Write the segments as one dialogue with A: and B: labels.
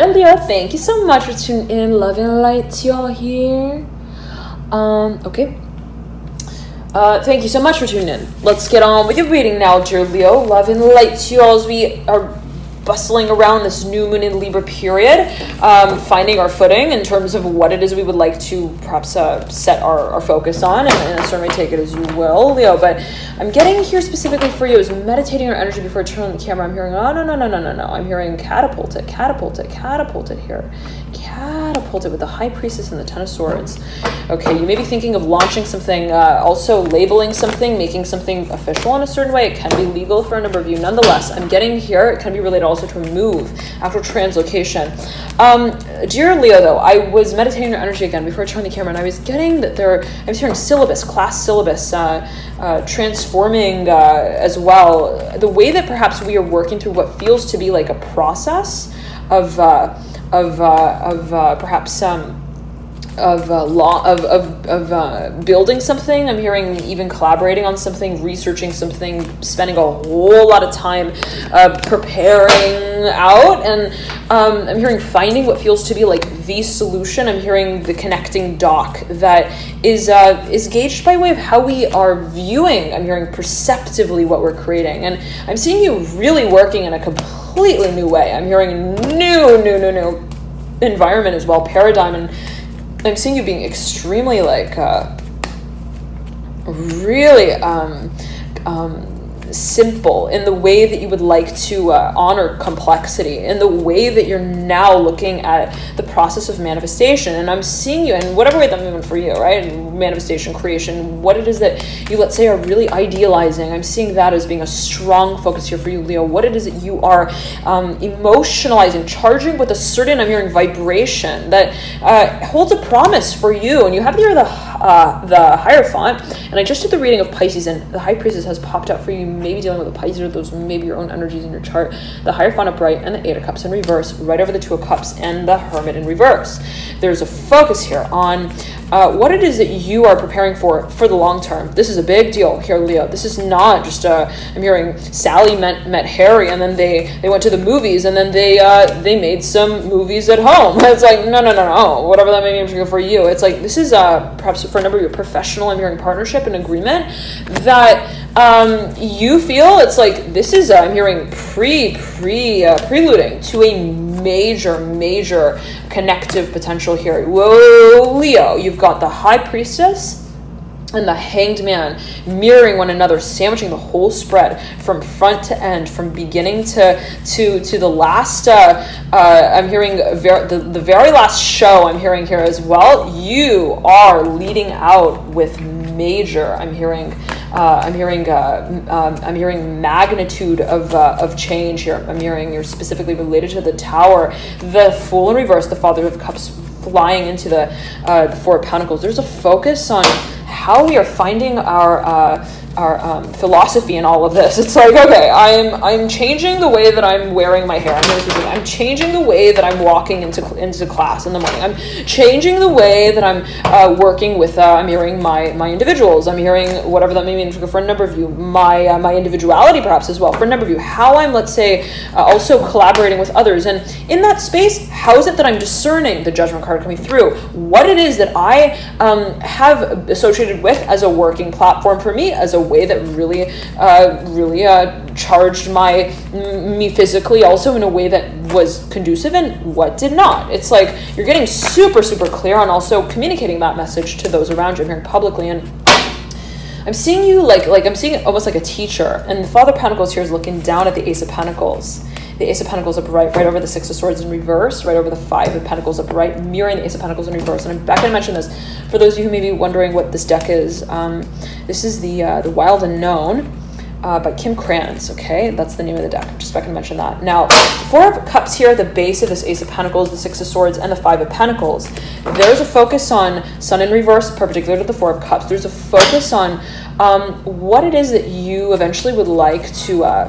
A: Leo, thank you so much for tuning in. Love and light to y'all here. Okay. Thank you so much for tuning in. Let's get on with your reading now, dear Leo. Love and light to y'all as we are bustling around this new moon in Libra period, finding our footing in terms of what it is we would like to perhaps set our focus on, and certainly take it as you will, Leo. But I'm getting here specifically for you is meditating your energy before I turn on the camera. I'm hearing, oh, no. I'm hearing catapult it here. Catapult it with the High Priestess and the Ten of Swords. Okay, you may be thinking of launching something, also labeling something, making something official in a certain way. It can be legal for a number of you. Nonetheless, I'm getting here, it can be related also to a move, actual translocation. Dear Leo, though, I was meditating your energy again before I turned the camera, and I was getting that I was hearing syllabus, class syllabus, transforming as well. The way that perhaps we are working through what feels to be like a process of building something. I'm hearing even collaborating on something, researching something, spending a whole lot of time preparing out, and I'm hearing finding what feels to be like the solution. I'm hearing the connecting dock that is gauged by way of how we are viewing. I'm hearing perceptively what we're creating, and I'm seeing you really working in a completely new way. I'm hearing new environment as well, paradigm, and I'm seeing you being extremely like really simple in the way that you would like to honor complexity, in the way that you're now looking at the process of manifestation. And I'm seeing you in whatever way that moving for you, right? Manifestation, creation, what it is that you, let's say, are really idealizing. I'm seeing that as being a strong focus here for you, Leo. What it is that you are emotionalizing, charging with a certain, I'm hearing, vibration that holds a promise for you. And you have here the Hierophant, and I just did the reading of Pisces, and the High Priestess has popped out for you. Maybe dealing with the Pisces, or those maybe your own energies in your chart. The Hierophant upright and the Eight of Cups in reverse, right over the Two of Cups and the Hermit in reverse. There's a focus here on what it is that you are preparing for the long term. This is a big deal here, Leo. This is not just I'm hearing Sally met Harry, and then they went to the movies, and then they made some movies at home. It's like no, whatever that may mean for you. It's like this is perhaps for a number of your professional, I'm hearing, partnership and agreement that you feel it's like this is I'm hearing preluding to a major connective potential here. Whoa, Leo, you've got the High Priestess and the Hanged Man mirroring one another, sandwiching the whole spread from front to end, from beginning to the last. I'm hearing the very last show. I'm hearing here as well. You are leading out with major. I'm hearing magnitude of change here. I'm hearing you're specifically related to the Tower, the Fool in reverse, the Father of Cups flying into the Four of Pentacles. There's a focus on how we are finding our philosophy in all of this. It's like, okay, I'm changing the way that I'm wearing my hair. I'm changing the way that I'm walking into class in the morning. I'm changing the way that I'm working with. I'm hearing my individuals. I'm hearing whatever that may mean for a number of you. My individuality perhaps as well for a number of you. How I'm, let's say, also collaborating with others. And in that space, how is it that I'm discerning the Judgment card coming through? What it is that I have associated with as a working platform for me, as a way that really charged me physically, also in a way that was conducive, and what did not. It's like you're getting super clear on also communicating that message to those around you. I'm hearing publicly, and I'm seeing you like I'm seeing it almost like a teacher, and the Father of Pentacles here is looking down at the Ace of Pentacles. The Ace of Pentacles upright, right over the Six of Swords in reverse, right over the Five of Pentacles upright, mirroring the Ace of Pentacles in reverse. And I'm back to mention this for those of you who may be wondering what this deck is. This is the Wild Unknown by Kim Kranz. Okay, that's the name of the deck. I'm just back to mention that. Now, Four of Cups here at the base of this Ace of Pentacles, the Six of Swords, and the Five of Pentacles. There's a focus on Sun in reverse, perpendicular to the Four of Cups. There's a focus on what it is that you eventually would like to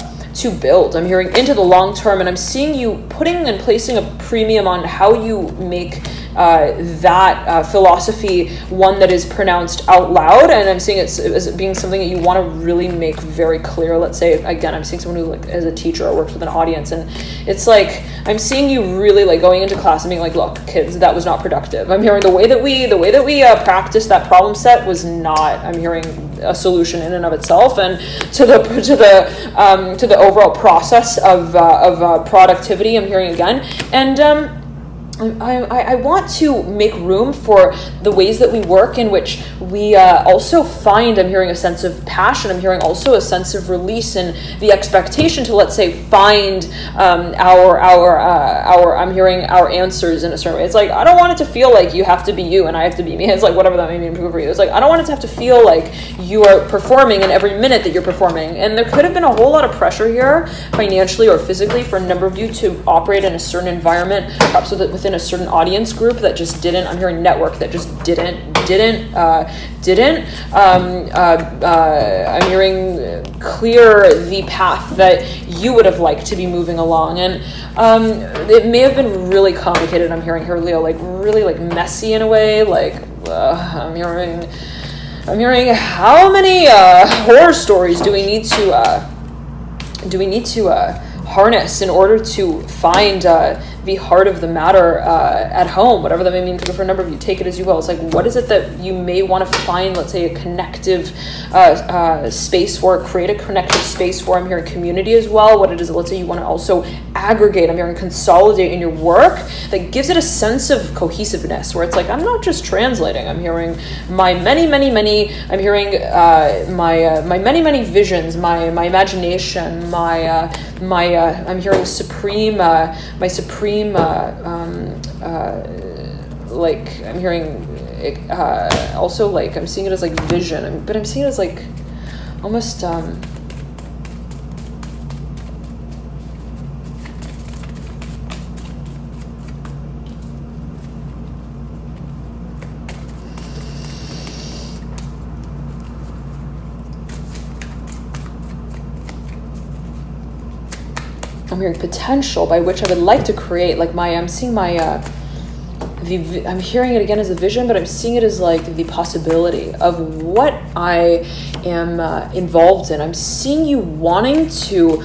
A: build. I'm hearing into the long term, and I'm seeing you putting and placing a premium on how you make that philosophy one that is pronounced out loud, and I'm seeing it as being something that you want to really make very clear. Let's say, again, I'm seeing someone who, like, as a teacher or works with an audience, and it's like I'm seeing you really, like, going into class and being like, look, kids, that was not productive. I'm hearing the way that we practiced that problem set was not, I'm hearing, a solution in and of itself, and to the overall process of productivity. I'm hearing again, and I want to make room for the ways that we work in which we also find, I'm hearing, a sense of passion. I'm hearing also a sense of release and the expectation to, let's say, find I'm hearing our answers in a certain way. It's like, I don't want it to feel like you have to be you and I have to be me. It's like, whatever that may mean for you. It's like, I don't want it to have to feel like you are performing in every minute that you're performing. And there could have been a whole lot of pressure here, financially or physically, for a number of you to operate in a certain environment, perhaps within a certain audience group that just didn't, I'm hearing network, that just didn't I'm hearing clear the path that you would have liked to be moving along. And it may have been really complicated, I'm hearing here, Leo, like really like messy in a way, like I'm hearing how many horror stories do we need to harness in order to find the heart of the matter at home, whatever that may mean for a number of you. Take it as you will. It's like, what is it that you may want to find, let's say, a connective space for, create a connective space for. I'm hearing community as well. What it is, let's say, you want to also aggregate, I'm hearing consolidate in your work that gives it a sense of cohesiveness, where it's like, I'm not just translating, I'm hearing my many, I'm hearing my many visions, my imagination, I'm hearing my supreme like, I'm hearing also, like, I'm seeing it as like vision, but I'm seeing it as like almost I'm hearing potential, by which I would like to create, like I'm seeing I'm hearing it again as a vision, but I'm seeing it as like the possibility of what I am involved in. I'm seeing you wanting to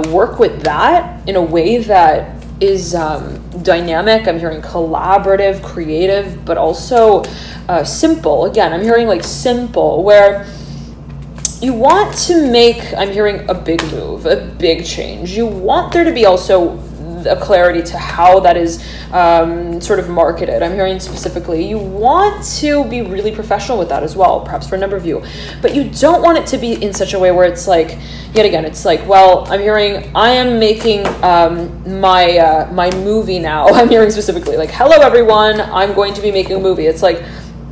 A: work with that in a way that is dynamic. I'm hearing collaborative, creative, but also simple. Again, I'm hearing like simple, where you want to make, I'm hearing, a big move, a big change. You want there to be also a clarity to how that is sort of marketed. I'm hearing specifically, you want to be really professional with that as well, perhaps for a number of you, but you don't want it to be in such a way where it's like, yet again, it's like, well, I'm hearing, I am making my movie now. I'm hearing specifically, like, hello everyone, I'm going to be making a movie. It's like,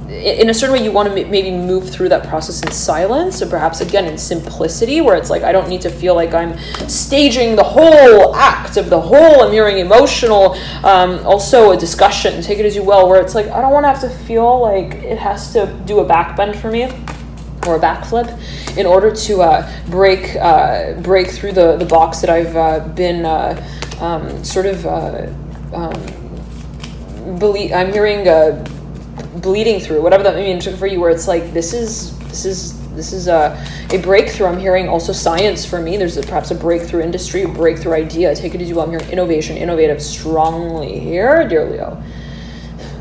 A: in a certain way, you want to maybe move through that process in silence, or perhaps again in simplicity, where it's like, I don't need to feel like I'm staging the whole act of the whole, I'm hearing emotional, also a discussion, take it as you will, where it's like, I don't want to have to feel like it has to do a backbend for me, or a backflip, in order to break through the box that I've been I'm hearing bleeding through, whatever that means for you, where it's like, this is a breakthrough. I'm hearing also science for me. There's perhaps a breakthrough industry, a breakthrough idea. Take it as you will. I'm hearing innovation, innovative strongly here, dear Leo.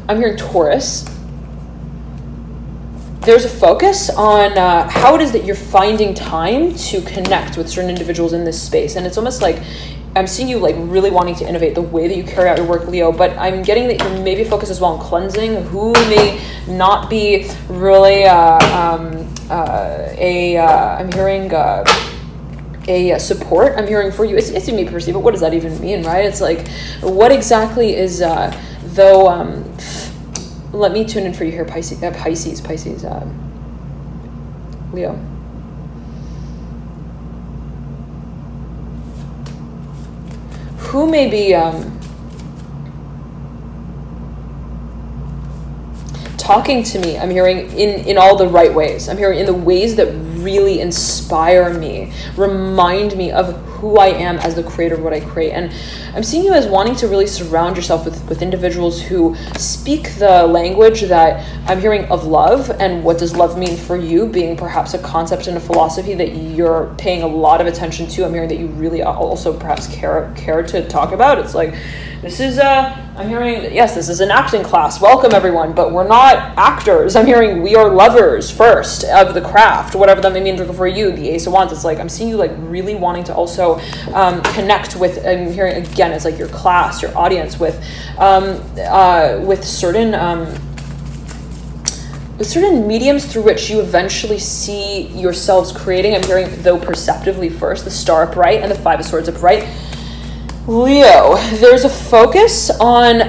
A: I'm hearing Taurus. There's a focus on how it is that you're finding time to connect with certain individuals in this space. And it's almost like, I'm seeing you like really wanting to innovate the way that you carry out your work, Leo, but I'm getting that you're maybe focused as well on cleansing who may not be really I'm hearing a support. I'm hearing for you. It's to me perceived, but what does that even mean, right? It's like, what exactly is let me tune in for you here, Pisces, Leo. Who may be talking to me, I'm hearing, in all the right ways. I'm hearing in the ways that really inspire me, remind me of who I am as the creator of what I create. And I'm seeing you as wanting to really surround yourself with individuals who speak the language that I'm hearing of love, and what does love mean for you, being perhaps a concept and a philosophy that you're paying a lot of attention to. I'm hearing that you really also perhaps care to talk about. It's like, this is I'm hearing, yes, this is an acting class. Welcome everyone, but we're not actors. I'm hearing we are lovers first of the craft, whatever that may mean for you. The Ace of Wands, it's like I'm seeing you like really wanting to also connect with, I'm hearing again, it's like your class, your audience with certain mediums through which you eventually see yourselves creating. I'm hearing, though perceptively first, the Star upright and the Five of Swords upright. Leo, there's a focus on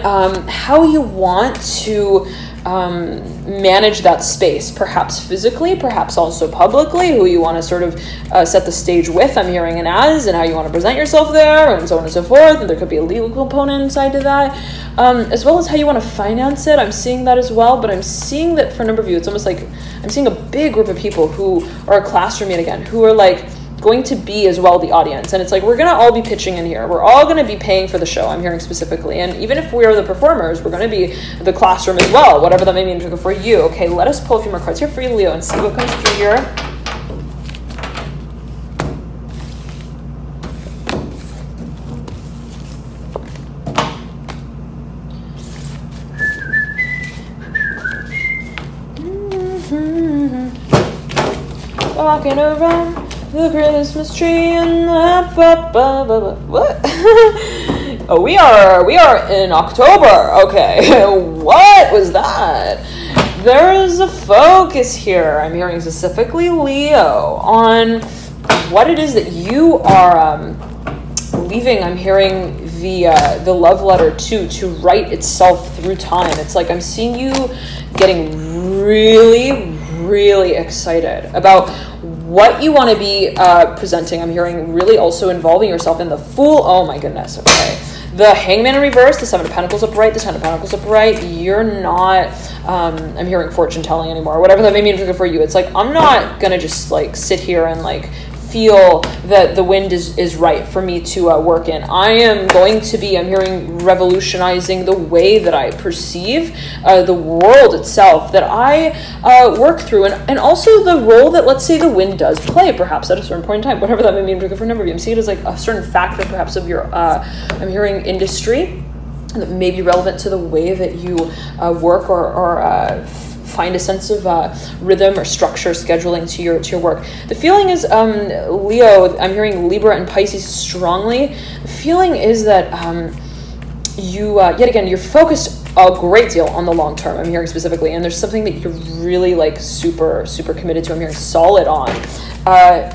A: how you want to manage that space, perhaps physically, perhaps also publicly, who you want to sort of set the stage with. I'm hearing and how you want to present yourself there, and so on and so forth. And there could be a legal component inside to that, as well as how you want to finance it. I'm seeing that as well, but I'm seeing that for a number of you, it's almost like I'm seeing a big group of people who are a classroom yet again, who are like going to be as well the audience. And it's like, we're going to all be pitching in here. We're all going to be paying for the show, I'm hearing specifically. And even if we are the performers, we're going to be the classroom as well, whatever that may mean for you. Okay, let us pull a few more cards here for you, Leo, and see what comes through here. Walking around the Christmas tree and the what? Oh, we are in October. Okay, what was that? There is a focus here, I'm hearing specifically, Leo, on what it is that you are leaving. I'm hearing the love letter to write itself through time. It's like I'm seeing you getting really, really excited about what you want to be presenting. I'm hearing really also involving yourself in the Fool. Oh my goodness. Okay. The Hangman in reverse, the Seven of Pentacles upright, the Ten of Pentacles upright. You're not, I'm hearing fortune telling anymore, whatever that may mean for you. It's like, I'm not going to just like sit here and like feel that the wind is right for me to work in. I am going to be, I'm hearing, revolutionizing the way that I perceive the world itself, that I work through, and also the role that, let's say, the wind does play perhaps at a certain point in time, whatever that may mean for a number of you. I'm seeing it as like a certain factor perhaps of your, I'm hearing, industry that may be relevant to the way that you work or find a sense of rhythm or structure, scheduling to your work. The feeling is, Leo, I'm hearing Libra and Pisces strongly. The feeling is that you, yet again, you're focused a great deal on the long term, I'm hearing specifically, and there's something that you're really like super, super committed to, I'm hearing solid on.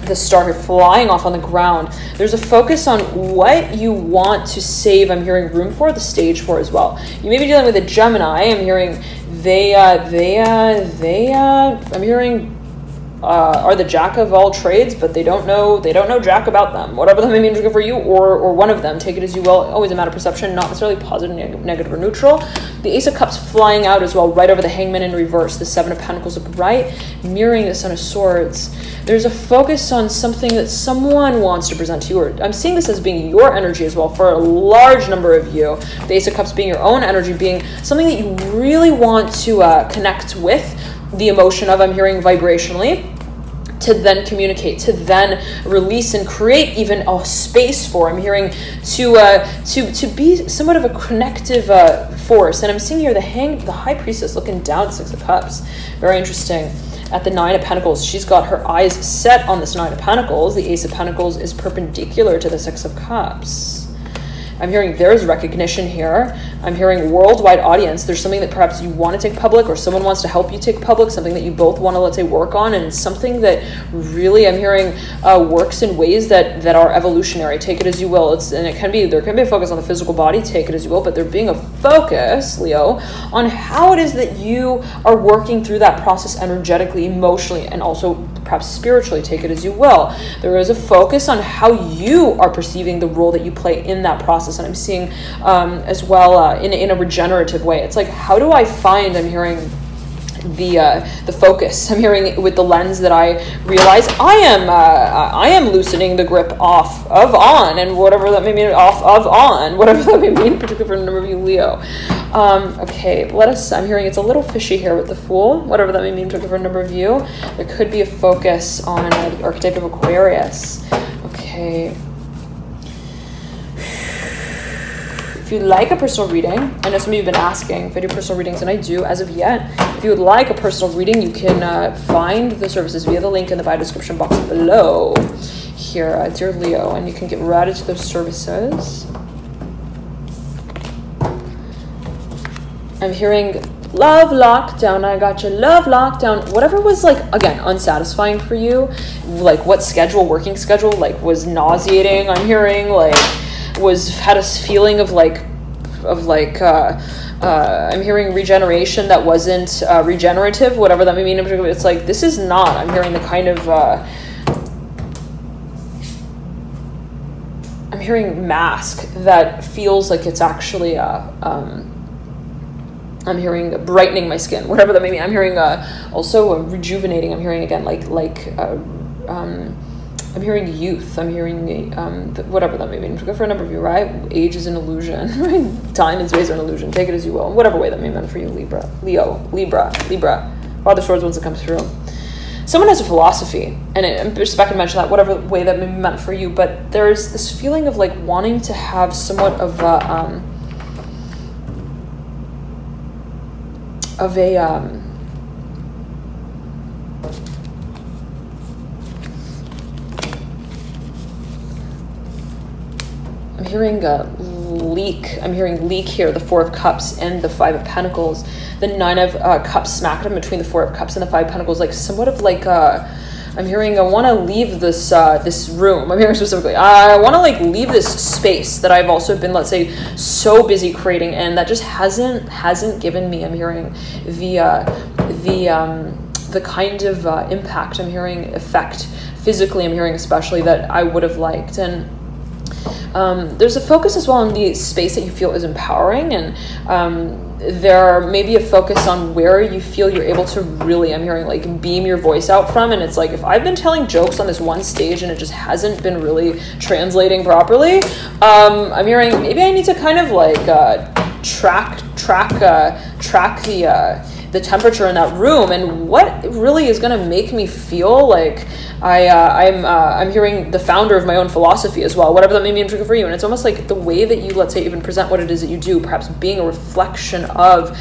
A: The star here flying off on the ground. There's a focus on what you want to save, I'm hearing room for, the stage for as well. You may be dealing with a Gemini, I'm hearing I'm hearing are the jack of all trades, but they don't know jack about them, whatever that may mean for you, or one of them. Take it as you will. Always a matter of perception, not necessarily positive, negative, or neutral. The Ace of Cups flying out as well, right over the Hangman in reverse. The Seven of Pentacles upright, mirroring the Son of Swords. There's a focus on something that someone wants to present to you, or I'm seeing this as being your energy as well for a large number of you. The Ace of Cups being your own energy, being something that you really want to connect with the emotion of, I'm hearing, vibrationally, to then communicate, to then release and create even a space for, I'm hearing, to be somewhat of a connective force. And I'm seeing here the High Priestess looking down at the Six of Cups. Very interesting. At the Nine of Pentacles, she's got her eyes set on this Nine of Pentacles. The Ace of Pentacles is perpendicular to the Six of Cups. I'm hearing there's recognition here. I'm hearing worldwide audience. There's something that perhaps you want to take public, or someone wants to help you take public, something that you both want to, let's say, work on, and something that really, I'm hearing, works in ways that are evolutionary. Take it as you will. And it can be, there can be a focus on the physical body, take it as you will, but there being a focus, Leo, on how it is that you are working through that process energetically, emotionally, and also perhaps spiritually, take it as you will. There is a focus on how you are perceiving the role that you play in that process. And I'm seeing as well in a regenerative way. It's like, how do I find, I'm hearing, the focus. I'm hearing with the lens that I realize I am loosening the grip off of on, and whatever that may mean, off of on, whatever that may mean, particularly for a number of you Leo. Okay, I'm hearing it's a little fishy here with the Fool, whatever that may mean, particularly for a number of you. There could be a focus on the archetype of Aquarius. Okay. If you'd like a personal reading, I know some of you have been asking if I do personal readings, and I do as of yet. If you would like a personal reading, you can find the services via the link in the bio description box below here, dear Leo, and you can get routed to those services. I'm hearing love lockdown. I got you. Love lockdown. Whatever was, like, again, unsatisfying for you, like what schedule, working schedule, like was nauseating. I'm hearing like had a feeling of I'm hearing regeneration that wasn't regenerative, whatever that may mean. It's like, this is not, I'm hearing the kind of I'm hearing mask that feels like it's actually I'm hearing brightening my skin, whatever that may mean. I'm hearing also rejuvenating. I'm hearing again I'm hearing youth. I'm hearing whatever that may mean. For a number of you, right? Age is an illusion. Right? Time and space are an illusion. Take it as you will. Whatever way that may mean for you, Libra. Father Swords wants to come through. Someone has a philosophy, and I'm just back to mention that, whatever way that may be meant for you, but there's this feeling of like wanting to have somewhat of a I'm hearing leak. I'm hearing leak here, the Four of Cups and the Five of Pentacles. The Nine of Cups smacked in between the Four of Cups and the Five of Pentacles, like somewhat of like I'm hearing I want to leave this this room. I'm hearing specifically I want to like leave this space that I've also been, let's say, so busy creating, and that just hasn't given me, I'm hearing, the kind of impact, I'm hearing, effect physically, I'm hearing especially, that I would have liked. And there's a focus as well on the space that you feel is empowering, and there may be a focus on where you feel you're able to really, I'm hearing, like beam your voice out from. And it's like, if I've been telling jokes on this one stage and it just hasn't been really translating properly, I'm hearing maybe I need to kind of like track the temperature in that room, and what really is going to make me feel like I'm hearing the founder of my own philosophy as well, whatever that may mean for you. And it's almost like the way that you, let's say, even present what it is that you do, perhaps being a reflection of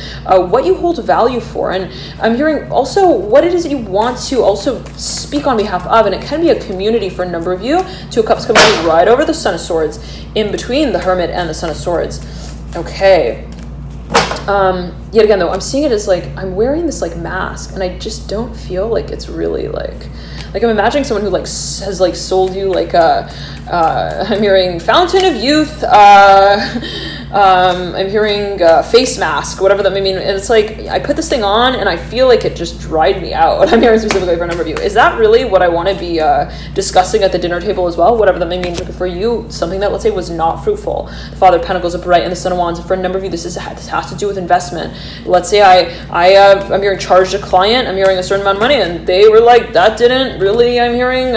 A: what you hold value for. And I'm hearing also what it is that you want to also speak on behalf of, and it can be a community for a number of you. Two of Cups coming right over the Son of Swords, in between the Hermit and the Son of Swords. Okay. Yet again, though, I'm seeing it as like I'm wearing this like mask, and I just don't feel like it's really like I'm imagining someone who like has like sold you like I'm hearing Fountain of Youth, I'm hearing face mask, whatever that may mean. And it's like I put this thing on and I feel like it just dried me out. I'm hearing specifically for a number of you. Is that really what I want to be discussing at the dinner table as well? Whatever that may mean for you, something that, let's say, was not fruitful. The Father of Pentacles upright and the Son of Wands. For a number of you, this has to do with investment. Let's say I'm hearing charged a client, I'm hearing a certain amount of money, and they were like, that didn't really, I'm hearing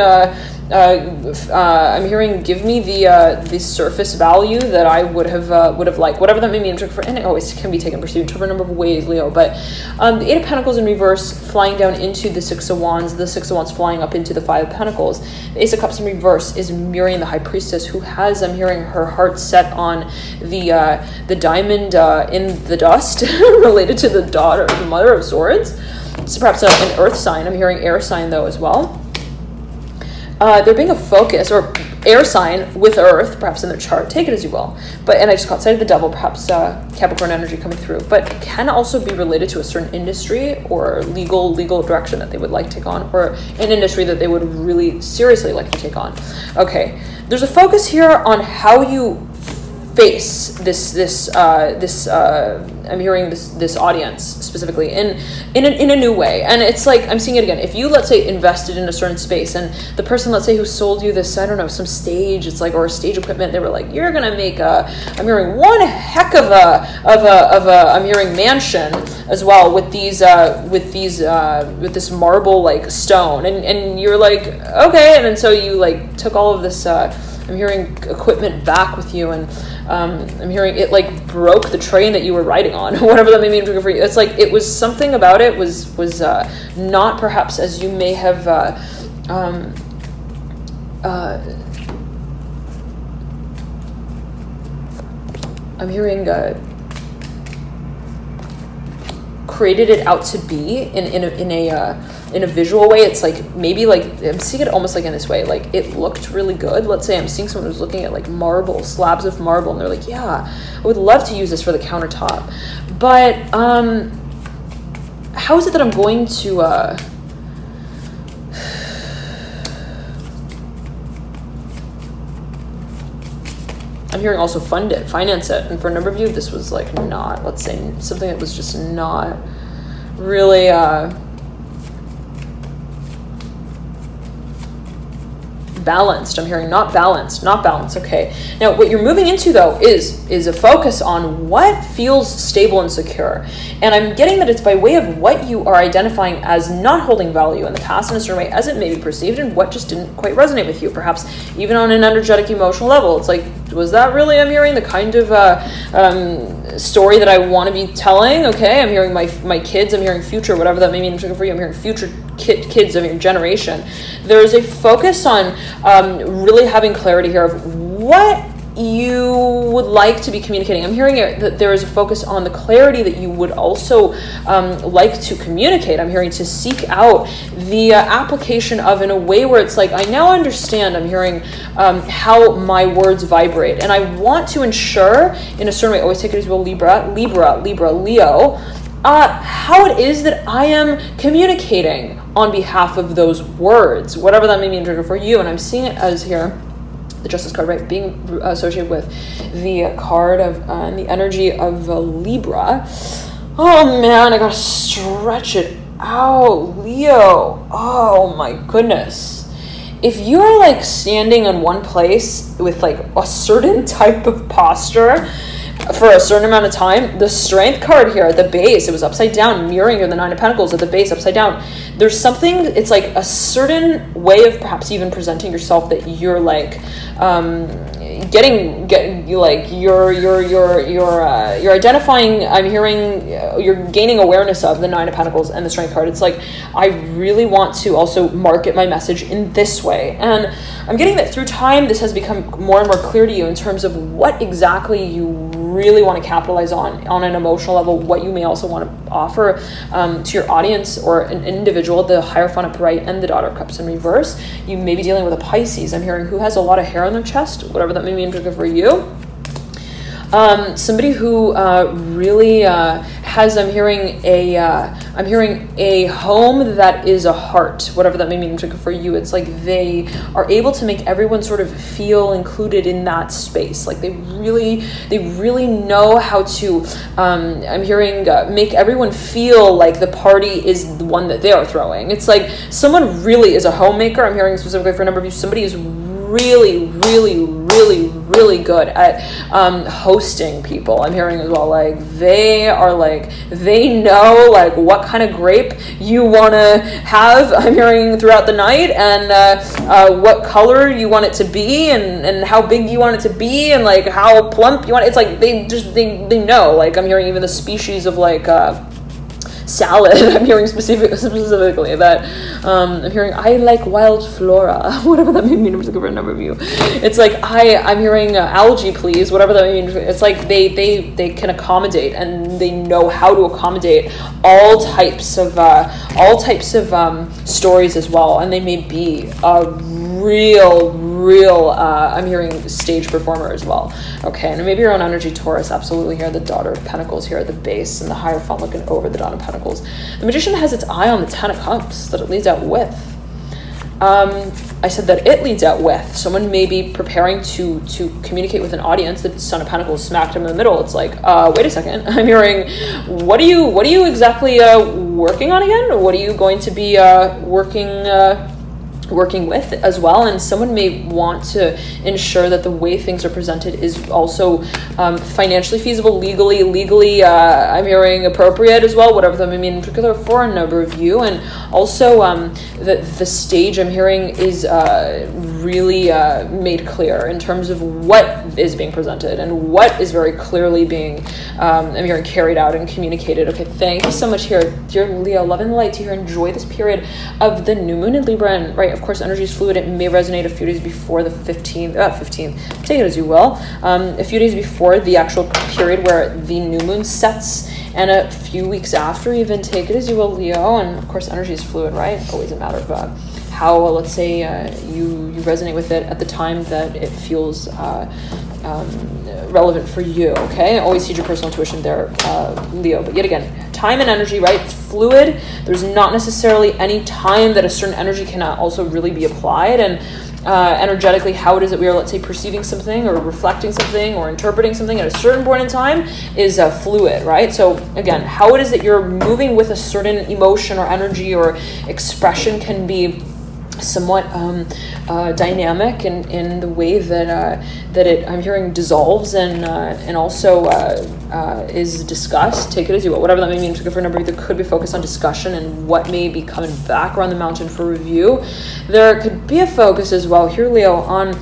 A: give me the surface value that I would have liked, whatever that may mean for, and it always can be taken pursued in a number of ways, Leo. But the Eight of Pentacles in reverse flying down into the Six of Wands, the Six of Wands flying up into the Five of Pentacles. The Ace of Cups in reverse is mirroring the High Priestess, who has, I'm hearing, her heart set on the diamond in the dust related to the daughter, the Mother of Swords. So perhaps an earth sign. I'm hearing air sign though as well. There being a focus, or air sign with earth, perhaps in their chart, take it as you will. And I just caught sight of the Devil, perhaps Capricorn energy coming through, but can also be related to a certain industry or legal direction that they would like to take on, or an industry that they would really seriously like to take on. Okay, there's a focus here on how you face this I'm hearing this audience specifically in a new way. And it's like, I'm seeing it again, if you, let's say, invested in a certain space, and the person, let's say, who sold you this, I don't know, some stage, it's like, or stage equipment, they were like, you're gonna make I'm hearing one heck of a I'm hearing mansion as well with these with this marble like stone, and you're like, okay, and then so you like took all of this I'm hearing equipment back with you, and I'm hearing it like broke the train that you were riding on, whatever that may mean for you. It's like it was something about it was not perhaps as you may have I'm hearing created it out to be in a visual way. It's like maybe like I'm seeing it almost like in this way, like it looked really good. Let's say I'm seeing someone who's looking at like marble, slabs of marble, and they're like, yeah, I would love to use this for the countertop, but how is it that I'm going to I'm hearing also fund it, finance it. And for a number of you, this was like not, let's say, something that was just not really balanced. I'm hearing not balanced. Okay. Now, what you're moving into though is a focus on what feels stable and secure. And I'm getting that it's by way of what you are identifying as not holding value in the past in a certain way as it may be perceived, and what just didn't quite resonate with you, perhaps even on an energetic emotional level. It's like, was that really, I'm hearing, the kind of story that I want to be telling? Okay, I'm hearing my kids, I'm hearing future, whatever that may mean for you, I'm hearing future kids of your generation. There's a focus on really having clarity here of what you would like to be communicating. I'm hearing that there is a focus on the clarity that you would also like to communicate. I'm hearing to seek out the application of in a way where it's like, I now understand, I'm hearing how my words vibrate. And I want to ensure in a certain way, always take it as well, Libra, Leo, how it is that I am communicating on behalf of those words, whatever that may mean for you. And I'm seeing it as here, the Justice card, right, being associated with the card of the energy of Libra. Oh man, I gotta stretch it out, Leo. Oh my goodness. If you're like standing in one place with like a certain type of posture for a certain amount of time, the Strength card here at the base, it was upside down, mirroring here the Nine of Pentacles at the base, upside down. There's something, it's like a certain way of perhaps even presenting yourself that you're like getting like you're identifying, I'm hearing you're gaining awareness of the Nine of Pentacles and the Strength card. It's like, I really want to also market my message in this way, and I'm getting that through time this has become more and more clear to you in terms of what exactly you really want to capitalize on an emotional level, what you may also want to offer to your audience or an individual. The Hierophant upright and the Daughter of Cups in reverse. You may be dealing with a Pisces, I'm hearing, who has a lot of hair on their chest, whatever that may mean for you. Somebody who really has, I'm hearing a home that is a heart, whatever that may mean for you. It's like they are able to make everyone sort of feel included in that space. Like they really know how to, I'm hearing, make everyone feel like the party is the one that they are throwing. It's like someone really is a homemaker. I'm hearing specifically for a number of you, somebody is really good at hosting people. I'm hearing as well, like they know like what kind of grape you want to have, I'm hearing, throughout the night, and what color you want it to be, and how big you want it to be, and like how plump you want it. It's like they know, like I'm hearing even the species of like salad. I'm hearing specifically that I'm hearing, I like wild flora, whatever that may mean for a number of you. It's like I'm hearing algae, please, whatever that may mean. It's like they can accommodate, and they know how to accommodate all types of stories as well, and they may be a real I'm hearing stage performer as well. Okay, and maybe your own energy, Taurus, absolutely here. The Daughter of Pentacles here at the base, and the Hierophant looking over the Dawn of Pentacles. The Magician has its eye on the Ten of Cups that it leads out with. I said that it leads out with. Someone may be preparing to communicate with an audience. The Son of Pentacles smacked him in the middle. It's like, wait a second. I'm hearing, what are you exactly working on again? What are you going to be working working with as well, and someone may want to ensure that the way things are presented is also financially feasible, legally I'm hearing appropriate as well, whatever that may mean in particular for a number of you. And also the stage I'm hearing is really made clear in terms of what is being presented and what is very clearly being I'm hearing carried out and communicated. Okay, thank you so much here, dear Leo. Love and light to here. Enjoy this period of the new moon in Libra, and right, of course, energy is fluid. It may resonate a few days before the 15th, take it as you will, a few days before the actual period where the new moon sets, and a few weeks after, even, take it as you will, Leo. And of course, energy is fluid, right? Always a matter of how, let's say, you resonate with it at the time that it feels relevant for you, okay? Always heed your personal intuition there, Leo. But yet again, time and energy, right? It's fluid. There's not necessarily any time that a certain energy cannot also really be applied. And energetically, how it is that we are, let's say, perceiving something or reflecting something or interpreting something at a certain point in time is fluid, right? So again, how it is that you're moving with a certain emotion or energy or expression can be somewhat dynamic in the way that it, I'm hearing, dissolves and also is discussed. Take it as you will, whatever that may mean. For a number of you, there could be focus on discussion and what may be coming back around the mountain for review. There could be a focus as well here, Leo, on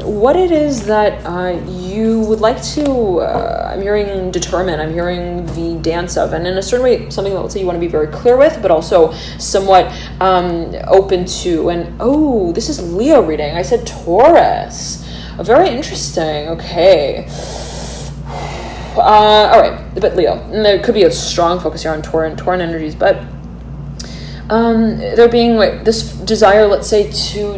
A: what it is that you would like to, I'm hearing, determine, I'm hearing the dance of, and in a certain way, something that, let's say, you want to be very clear with, but also somewhat open to. And oh, this is Leo reading. I said Taurus. Very interesting. Okay. All right, but Leo, and there could be a strong focus here on Tauran energies, but there being like this desire, let's say, to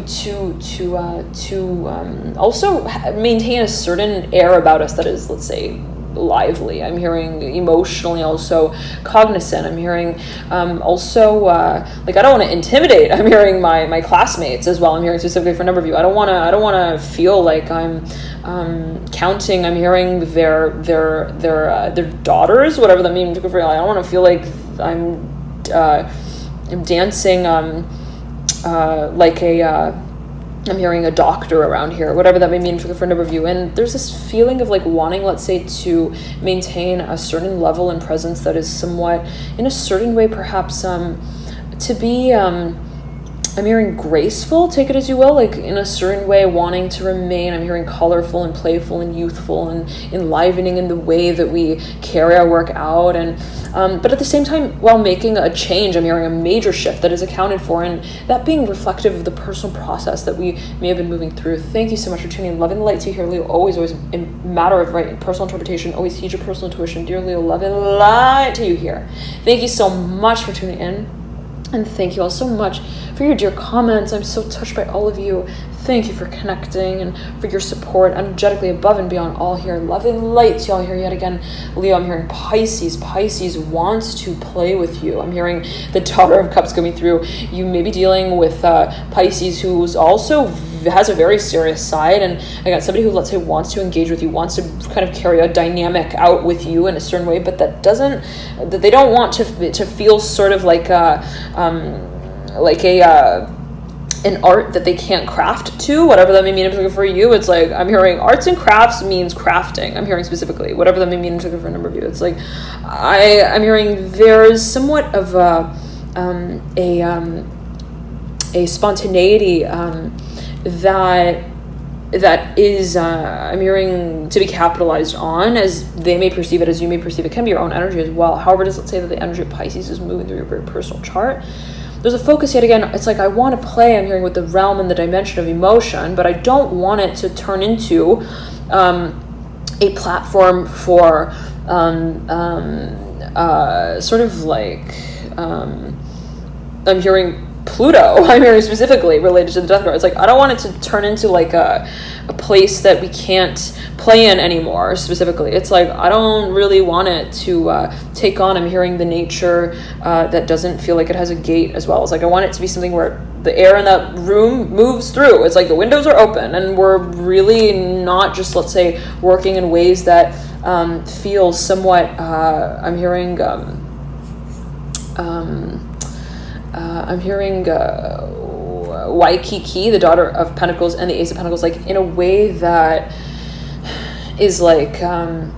A: also maintain a certain air about us that is, let's say, lively. I'm hearing emotionally also cognizant. I'm hearing also like, I don't want to intimidate. I'm hearing my classmates as well. I'm hearing specifically for a number of you. I don't want to feel like I'm counting. I'm hearing their daughters, whatever that means. I don't want to feel like I'm dancing like I'm hearing a doctor around here, whatever that may mean for a number of you. And there's this feeling of like wanting, let's say, to maintain a certain level and presence that is somewhat, in a certain way, perhaps to be I'm hearing graceful, take it as you will, like in a certain way wanting to remain, I'm hearing colorful and playful and youthful and enlivening in the way that we carry our work out. And but at the same time, while making a change, I'm hearing a major shift that is accounted for, and that being reflective of the personal process that we may have been moving through. Thank you so much for tuning in. Love and light to you here, Leo. Always a matter of right personal interpretation. Always heed your personal intuition. Dear Leo, love and light to you here. Thank you so much for tuning in. And thank you all so much for your dear comments. I'm so touched by all of you. Thank you for connecting and for your support energetically above and beyond all here. Love and light to y'all here yet again. Leo, I'm hearing Pisces. Pisces wants to play with you. I'm hearing the Daughter of Cups coming through. You may be dealing with Pisces, who's also has a very serious side, and again, somebody who, let's say, wants to engage with you, wants to kind of carry a dynamic out with you in a certain way, but that they don't want to feel sort of like an art that they can't craft to, whatever that may mean in particular for you. It's like, I'm hearing arts and crafts means crafting. I'm hearing specifically, whatever that may mean in particular for a number of you. It's like, I'm hearing there's somewhat of a spontaneity that is, I'm hearing, to be capitalized on, as they may perceive it, as you may perceive it. Can be your own energy as well. However, let's say that the energy of Pisces is moving through your very personal chart. There's a focus yet again. It's like, I want to play, I'm hearing, with the realm and the dimension of emotion, but I don't want it to turn into a platform for sort of like, I'm hearing Pluto, I'm hearing specifically related to the death card. It's like, I don't want it to turn into like a place that we can't play in anymore, specifically. It's like, I don't really want it to take on, I'm hearing, the nature that doesn't feel like it has a gate as well. It's like, I want it to be something where the air in that room moves through. It's like the windows are open and we're really not just, let's say, working in ways that feel somewhat, I'm hearing, Waikiki, the daughter of Pentacles, and the Ace of Pentacles, like in a way that is like, I'm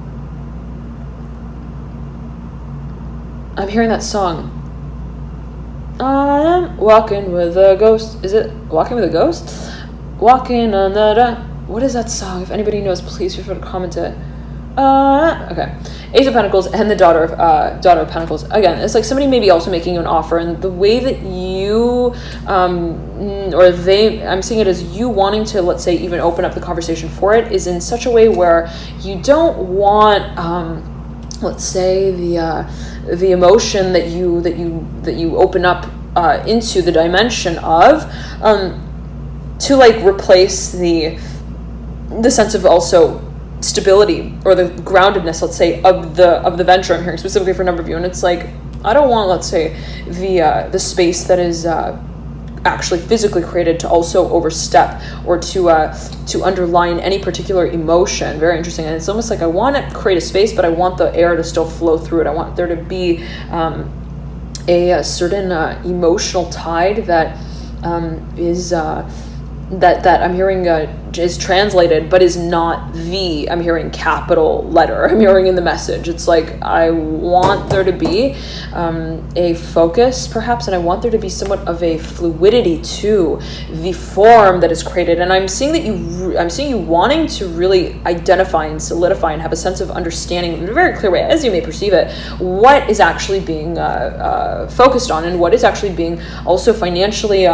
A: hearing that song. I'm walking with a ghost. Is it Walking with a Ghost? Walking on the... What is that song? If anybody knows, please feel free to comment it. Okay. Ace of Pentacles and the daughter of Pentacles. Again, it's like somebody maybe also making you an offer, and the way that you, I'm seeing it as you wanting to, let's say, even open up the conversation for it, is in such a way where you don't want, let's say, the emotion that you open up into the dimension of, to like replace the sense of also stability or the groundedness, let's say, of the venture. I'm hearing specifically for a number of you, and it's like, I don't want, let's say, the space that is actually physically created to also overstep or to underline any particular emotion. Very interesting. And it's almost like I want to create a space, but I want the air to still flow through it. I want there to be a certain emotional tide that is that I'm hearing is translated, but is not I'm hearing capital letter. I'm hearing in the message. It's like, I want there to be a focus, perhaps, and I want there to be somewhat of a fluidity to the form that is created. And I'm seeing that I'm seeing you wanting to really identify and solidify and have a sense of understanding in a very clear way, as you may perceive it, what is actually being focused on and what is actually being also financially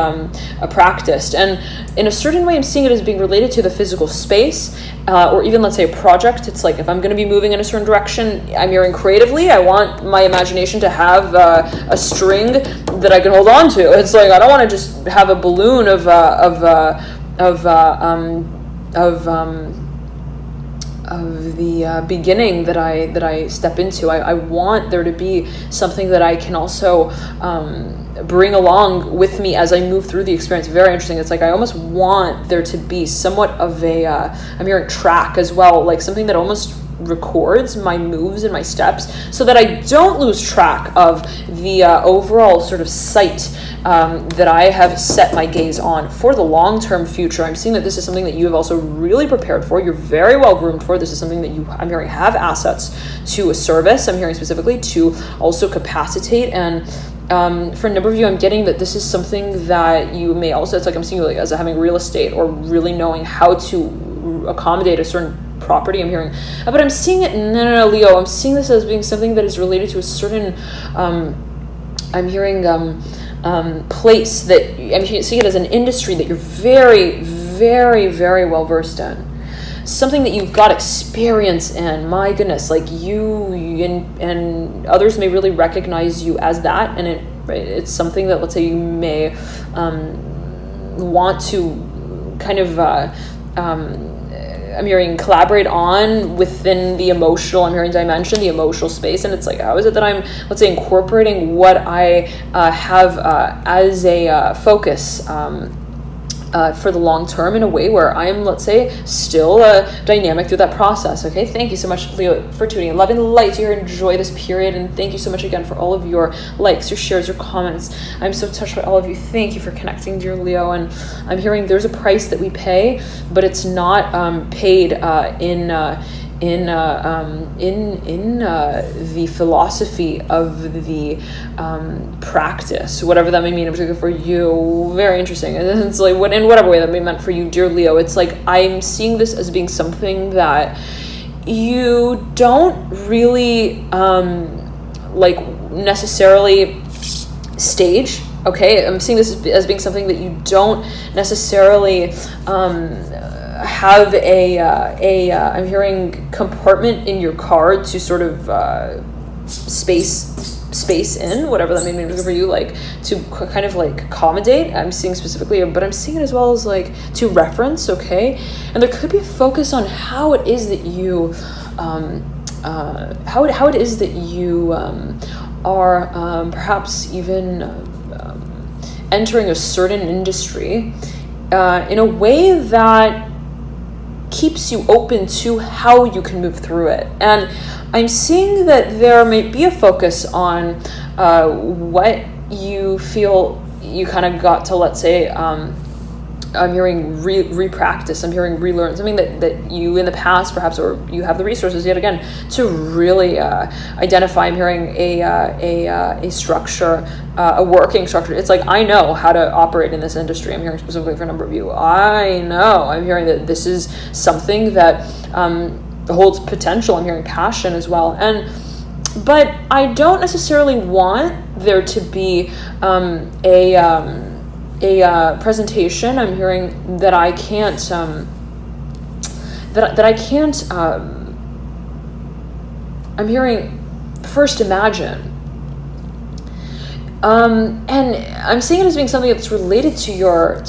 A: practiced. And in a certain way, I'm seeing it as being related to the physical space, or even, let's say, a project. It's like, if I'm going to be moving in a certain direction, I'm hearing creatively, I want my imagination to have a string that I can hold on to. It's like, I don't want to just have a balloon of the beginning that I step into. I want there to be something that I can also bring along with me as I move through the experience. Very interesting. It's like, I almost want there to be somewhat of a I'm hearing track as well, like something that almost records my moves and my steps, so that I don't lose track of the overall sort of sight that I have set my gaze on for the long-term future. I'm seeing that this is something that you have also really prepared for. You're very well groomed for. This is something that I'm hearing, have assets to a service. I'm hearing specifically to also capacitate. And for a number of you, I'm getting that this is something that you may also, it's like I'm seeing you like as having real estate, or really knowing how to accommodate a certain property. I'm hearing, but I'm seeing it, no, Leo, I'm seeing this as being something that is related to a certain, I'm hearing place that, I'm seeing it as an industry that you're very, very, very well versed in. Something that you've got experience in. My goodness, like you and others may really recognize you as that, and it's something that, let's say, you may want to kind of I'm hearing collaborate on within the emotional, I'm hearing dimension, the emotional space. And it's like, how is it that I'm, let's say, incorporating what I have as a focus for the long term in a way where I'm, let's say, still dynamic through that process. Okay, thank you so much, Leo, for tuning in. Love and light to enjoy this period, and thank you so much again for all of your likes, your shares, your comments. I'm so touched by all of you. Thank you for connecting, dear Leo. And I'm hearing there's a price that we pay, but it's not paid in the philosophy of the practice, whatever that may mean in particular for you. Very interesting. And it's like, in whatever way that may meant for you, dear Leo, it's like, I'm seeing this as being something that you don't really like necessarily stage. Okay, I'm seeing this as being something that you don't necessarily have I'm hearing compartment in your car to sort of space in, whatever that may mean for you, like to kind of like accommodate. I'm seeing specifically, but I'm seeing it as well as like to reference. Okay, and there could be a focus on how it is that you how it is that you are perhaps even entering a certain industry in a way that keeps you open to how you can move through it. And I'm seeing that there may be a focus on what you feel you kind of got to, let's say, I'm hearing re-practice. I'm hearing relearn, something that you in the past perhaps, or you have the resources yet again to really identify. I'm hearing a structure, a working structure. It's like, I know how to operate in this industry. I'm hearing specifically for a number of you. I'm hearing that this is something that holds potential. I'm hearing passion as well. But I don't necessarily want there to be a presentation. I'm hearing that I can't I'm hearing first imagine, and I'm seeing it as being something that's related to your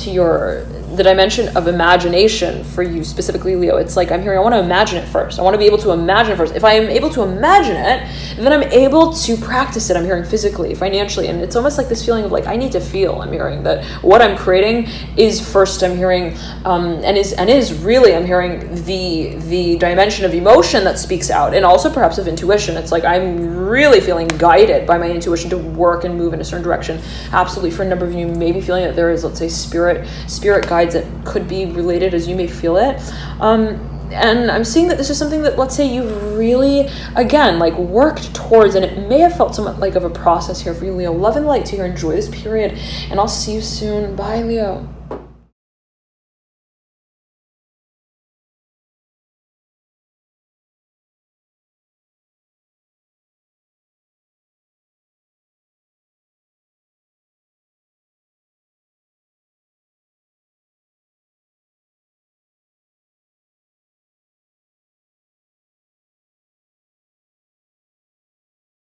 A: the dimension of imagination for you specifically, Leo. It's like, I'm hearing, I want to imagine it first. I want to be able to imagine it first. If I am able to imagine it, then I'm able to practice it. I'm hearing physically, financially, and it's almost like this feeling of like, I need to feel. I'm hearing that what I'm creating is first. I'm hearing, and is really. I'm hearing the dimension of emotion that speaks out, and also perhaps of intuition. It's like, I'm really feeling guided by my intuition to work and move in a certain direction. Absolutely, for a number of you, maybe feeling that there is, let's say, spirit guides that could be related as you may feel it. And I'm seeing that this is something that, let's say, you've really, again, like worked towards, and it may have felt somewhat like of a process here for you, Leo. Love and light to you. Enjoy this period, and I'll see you soon. Bye, Leo.